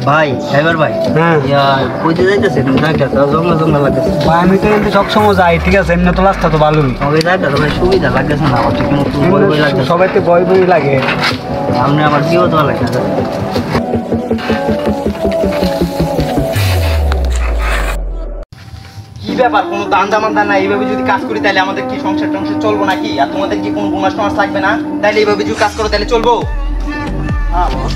ভাই ড্রাইভার ভাই, হ্যাঁ কইতে যাইতেছেন জায়গাটা জঙ্গল জঙ্গল লাগতেছে ভাই। আমি তো এমনি সবসময় যাই, ঠিক আছে, এমনি তো রাস্তা তো ভালোই, ওই জায়গাটা ভাই সুবিধা লাগতেছে না আমার, ঠিক মতো ভয় ভয় লাগতেছে, সবাই তো ভয় ভয় লাগে। আপনি আমার বিপদ লাগে না। কি ব্যাপার, কোনো দান্দা মান্দা না? এইভাবে যদি কাজ করি তাহলে আমাদের কি সংসার টংসার চলবো নাকি? আর তোমাদের কি কোনো বোনাস টোনাস লাগবে না? তাহলে এইভাবে যদি কাজ করো তাহলে চলবো? হ্যাঁ বস।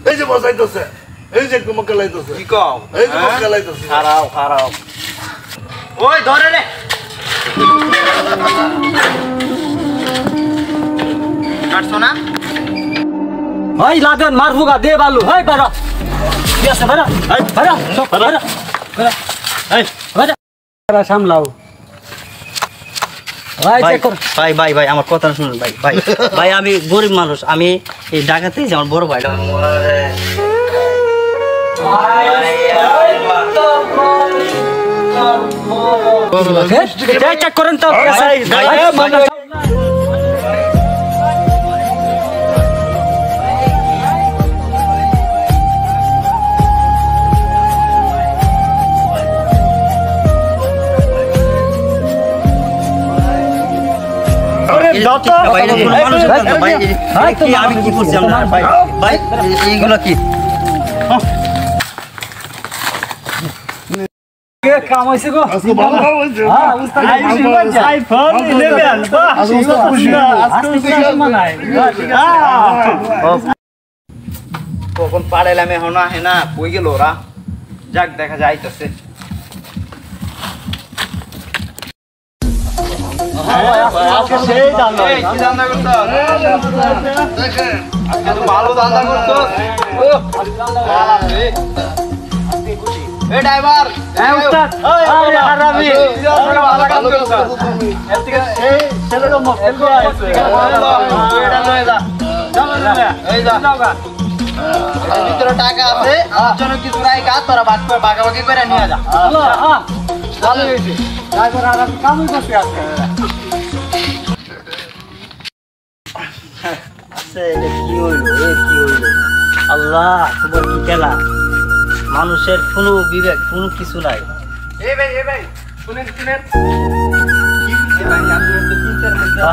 এই যে বসাইতেছে, এই যে তোমাকে লাইতেছে। কি কও? এই যে তোমাকে লাইতেছে। খারাও খারাও। ওই ধরে রে। কাটছো না? ভাই লাদেন মারফুগা দে বালু, হেই বাড়া কি আছে বাড়া, এই বাড়া সব বাড়া বাড়া, এই বাড়া সামলাও ভাই। চেক কর ভাই ভাই ভাই আমার কথা শুনুন ভাই ভাই ভাই, আমি গরিব মানুষ, আমি এই ঢাকাতে আমার বড় ভাইটা চেক করেন তো। আমি কি করছি ভাই ভাই, এইগুলো কি কাম হইছে গো? আজকে ভালো কাম হইছে। হ্যাঁ উস্তাদ আইফোন 11 বাহ, আজকে তো খুশি। আজকে সময় নাই। কখন পাড়াইলাম এখন আহে না, কই গেল ওরা? যাক দেখা যাইতেছে। সেই দাম এই কি দান্দা করছো? আজকে তো ভালো দান্দা করছো। এই ড্রাইভার, হ্যাঁ উস্তাদ, আরে হারামি ভালো কাজ করছো। এদিকে সেই ছেলেটা মক্কেল করে আছে। এটা লয়ে যা। এই যা। এর ভিতরে টাকা আছে, আমার জন্য কিছু রাখা, তোরা ভাগাভাগি করে নিয়ে যা। হ্যাঁ ভালো হয়েছে, ড্রাইভার আর কামই করতে আছে। কি হইলো কি হইলো? আল্লাহ তোমার কি খেলা, মানুষের কোনো বিবেক কোনো কিছু নাই। এই ভাই শুনেন শুনেন।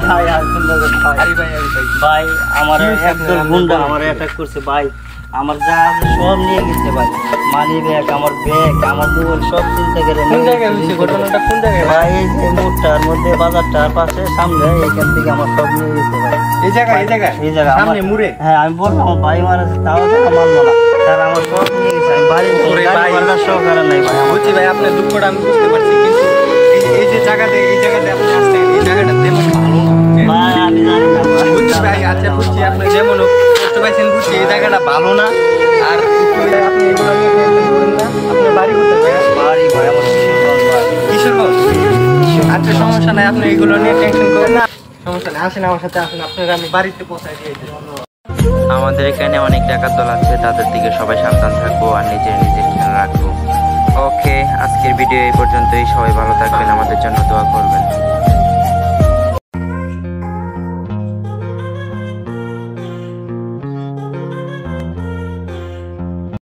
ভাই আর সুন্দর ভাই, আমার একদম গুন্ডা আমার অ্যাটাক করছে ভাই, আমার যা আছে সব নিয়ে গেছে ভাই, মানি ব্যাগ, আমার ব্যাগ, আমার মোবাইল সব চিন্তা করে ঘটনাটা কোন জায়গায় ভাই? এই যে মোড়টার মধ্যে বাজারটার পাশে সামনে, এইখান থেকে আমার সব নিয়ে গেছে ভাই। এই জায়গা সামনে মুড়ে। হ্যাঁ আমি বললাম আমার ভাই মারাছে, তাও মানলো না, তারা আমার সব নিয়ে গেছে। আমি বাড়ির সহকারে নাই ভাই। বলছি ভাই, আপনার দুঃখটা আমি বুঝতে পারছি, কিন্তু এই যে জায়গাতে আপনি আসছেন, এই জায়গাটা তেমন ভালো না। ভাই আমি জানি না বুঝছি ভাই, আচ্ছা বুঝছি, আপনি যেমন কষ্ট পাইছেন বুঝছি, এই জায়গাটা ভালো না। আর আপনি এগুলো নিয়ে টেনশন করেন না। আপনার বাড়ি কোথায় ভাই? বাড়ি ভাই আমার কিশোরগঞ্জ। আচ্ছা সমস্যা নাই, আপনি এগুলো নিয়ে টেনশন করেন না, সমস্যা নেই। আসেন আমার সাথে, আসেন, আপনাকে আমি বাড়িতে পৌঁছাই দিয়ে দিই। আমাদের এখানে অনেক ডাকাত দল আছে, তাদের দিকে সবাই সাবধান থাকবো আর নিজের খেয়াল রাখবো। ওকে, আজকের ভিডিও এই পর্যন্তই। সবাই ভালো থাকবেন, আমাদের জন্য দোয়া করবেন।